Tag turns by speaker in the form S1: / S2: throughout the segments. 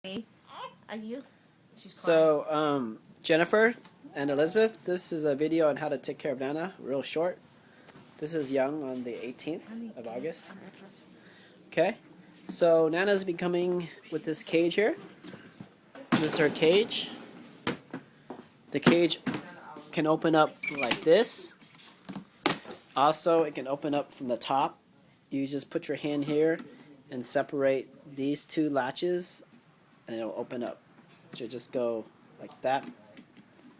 S1: Are you?
S2: So, Jennifer and Elizabeth, this is a video on how to take care of Nana, real short. This is Young on the 18th of August. Okay, so Nana's becoming with this cage here. This is her cage. The cage can open up like this. Also, it can open up from the top. You just put your hand here and separate these two latches, and it'll open up. So just go like that,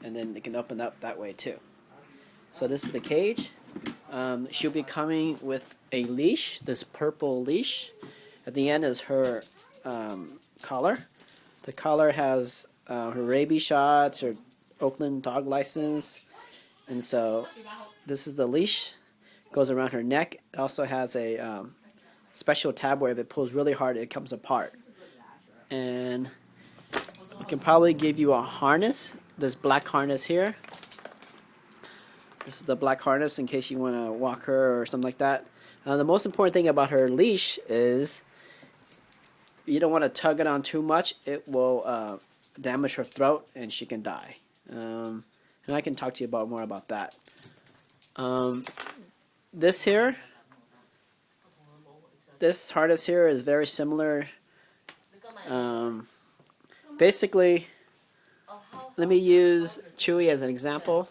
S2: and then it can open up that way too. So this is the cage. She'll be coming with a leash, this purple leash. At the end is her collar. The collar has her rabies shots, her Oakland dog license, and so this is the leash. Goes around her neck. It also has a special tab where if it pulls really hard, it comes apart. And I can probably give you a harness. This black harness here. This is the black harness in case you want to walk her or something like that. The most important thing about her leash is you don't want to tug it on too much. It will damage her throat and she can die. And I can talk to you more about that. This harness here is very similar. Basically, let me use Chewy as an example.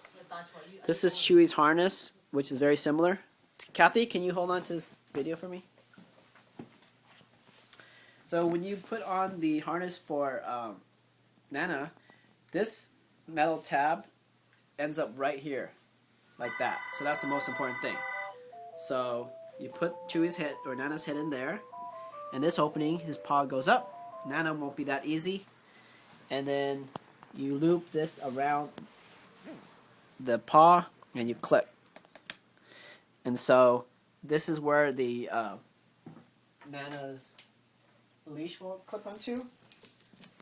S2: This is Chewy's harness, which is very similar. Kathy, can you hold on to this video for me? So when you put on the harness for Nana, this metal tab ends up right here, like that. So that's the most important thing. So you put Chewy's head or Nana's head in there, and this opening, his paw goes up. Nana won't be that easy. And then you loop this around the paw and you clip. And so this is where the Nana's leash will clip onto.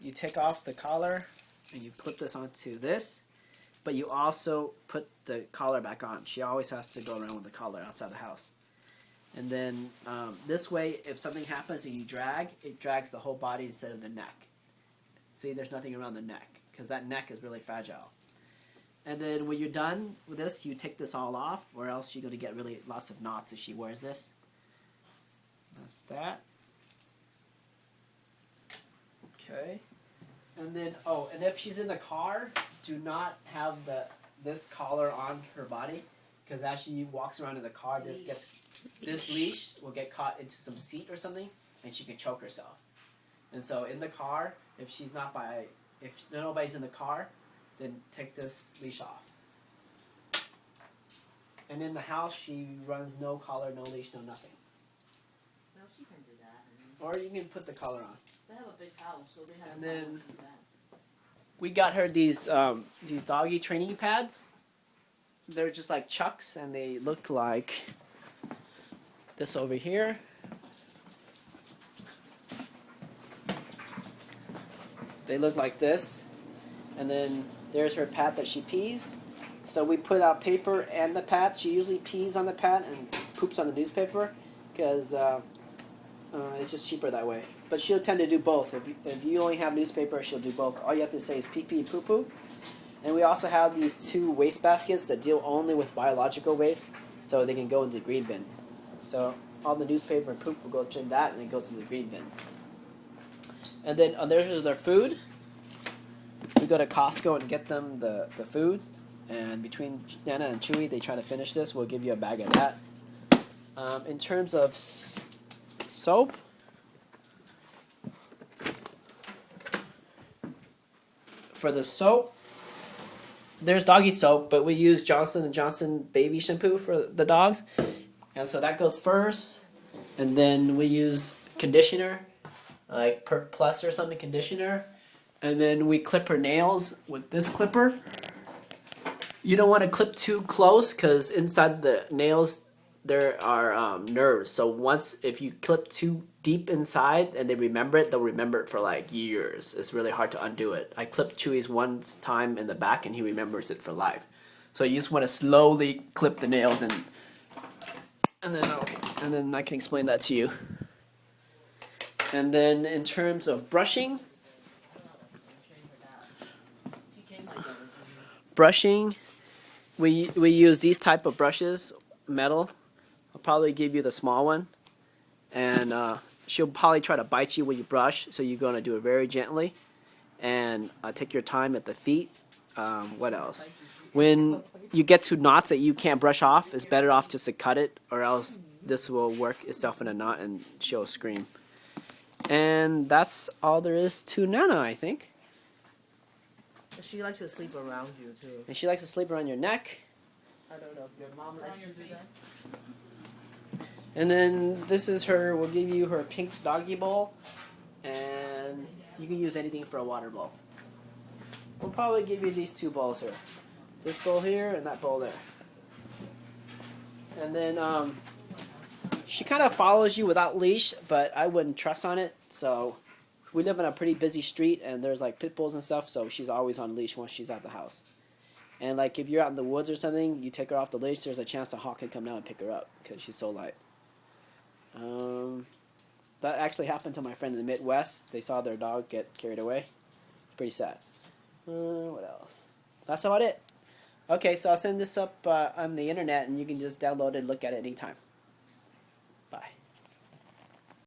S2: You take off the collar and you clip this onto this, but you also put the collar back on. She always has to go around with the collar outside the house. And then this way, if something happens and you drag, it drags the whole body instead of the neck. See, there's nothing around the neck because that neck is really fragile. And then when you're done with this, you take this all off, or else you're going to get really lots of knots if she wears this. That's that. Okay. And then, and if she's in the car, do not have this collar on her body, because as she walks around in the car, this leash will get caught into some seat or something, and she can choke herself. And so in the car, if nobody's in the car, then take this leash off. And in the house, she runs no collar, no leash, no nothing.
S1: No, she can do that.
S2: Or you can put the collar on.
S1: They have a big house, so they have.
S2: And then we got her these doggy training pads. They're just like Chucks, and they look like this over here. They look like this. And then there's her pad that she pees. So we put out paper and the pad. She usually pees on the pad and poops on the newspaper because it's just cheaper that way. But she'll tend to do both. If you only have newspaper, she'll do both. All you have to say is pee-pee and poo-poo. And we also have these two waste baskets that deal only with biological waste, so they can go into the green bin. So all the newspaper and poop will go to that, and it goes to the green bin. And then there's their food. We go to Costco and get them the food. And between Nana and Chewy, they try to finish this. We'll give you a bag of that. In terms of soap, for the soap, there's doggy soap, but we use Johnson & Johnson baby shampoo for the dogs. And so that goes first. And then we use conditioner, like Perk Plus or something conditioner. And then we clip her nails with this clipper. You don't want to clip too close because inside the nails there are nerves. So if you clip too deep inside and they remember it, they'll remember it for like years. It's really hard to undo it. I clipped Chewy's one time in the back and he remembers it for life. So you just want to slowly clip the nails and then I can explain that to you. And then in terms of brushing, brushing, we use these type of brushes, metal. I'll probably give you the small one, and she'll probably try to bite you when you brush, so you're going to do it very gently, and take your time at the feet. What else? When you get to knots that you can't brush off, it's better off just to cut it, or else this will work itself in a knot and she'll scream. And that's all there is to Nana, I think.
S3: She likes to sleep around you too.
S2: And she likes to sleep around your neck.
S3: I don't know if your mom lets you do that.
S2: And then this is her, we'll give you her pink doggy bowl. And you can use anything for a water bowl. We'll probably give you these two bowls here. This bowl here and that bowl there. And then she kind of follows you without leash, but I wouldn't trust on it. So we live in a pretty busy street and there's like pit bulls and stuff, so she's always on leash once she's out the house. And like if you're out in the woods or something, you take her off the leash, there's a chance a hawk can come down and pick her up because she's so light. That actually happened to my friend in the Midwest. They saw their dog get carried away. Pretty sad. What else? That's about it. Okay, so I'll send this up on the internet and you can just download it and look at it anytime.